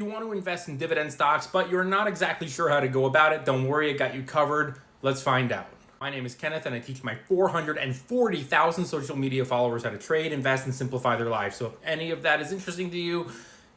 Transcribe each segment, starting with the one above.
You want to invest in dividend stocks, but you're not exactly sure how to go about it, don't worry, I got you covered. Let's find out. My name is Kenneth, and I teach my 440,000 social media followers how to trade, invest, and simplify their lives. So if any of that is interesting to you,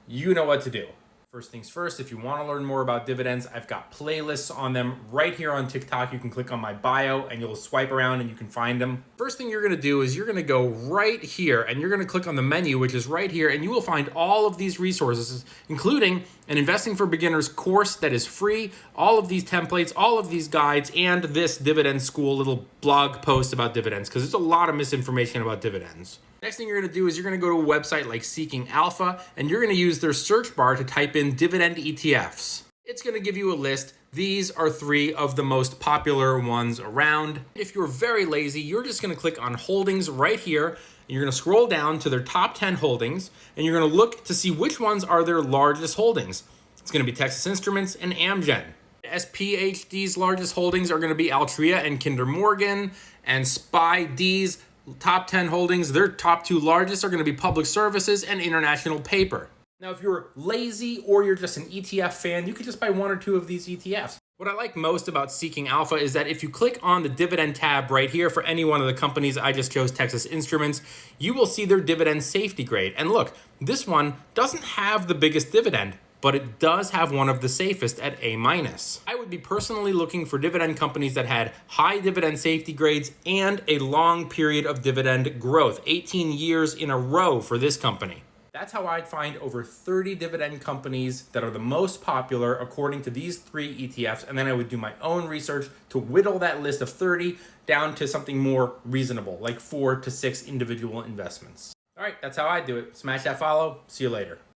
you know what to do. First things first, if you want to learn more about dividends, I've got playlists on them right here on TikTok. You can click on my bio and you'll swipe around and you can find them. First thing you're going to do is you're going to go right here and you're going to click on the menu, which is right here, and you will find all of these resources, including an Investing for Beginners course that is free, all of these templates, all of these guides, and this Dividend School little blog post about dividends, because there's a lot of misinformation about dividends. Next thing you're going to do is you're going to go to a website like Seeking Alpha, and you're going to use their search bar to type in dividend ETFs. It's going to give you a list. These are 3 of the most popular ones around. If you're very lazy, you're just going to click on holdings right here, and you're going to scroll down to their top 10 holdings, and you're going to look to see which ones are their largest holdings. It's going to be Texas Instruments and Amgen. SPHD's largest holdings are going to be Altria and Kinder Morgan, and SPY-D's top 10 holdings, their top 2 largest are going to be Public Services and International Paper. Now, if you're lazy or you're just an ETF fan, you could just buy 1 or 2 of these ETFs. What I like most about Seeking Alpha is that if you click on the dividend tab right here for any one of the companies, I just chose Texas Instruments, you will see their dividend safety grade. And look, this one doesn't have the biggest dividend, but it does have one of the safest at A-. I would be personally looking for dividend companies that had high dividend safety grades and a long period of dividend growth, 18 years in a row for this company. That's how I'd find over 30 dividend companies that are the most popular according to these 3 ETFs, and then I would do my own research to whittle that list of 30 down to something more reasonable, like 4 to 6 individual investments. All right, that's how I do it. Smash that follow. See you later.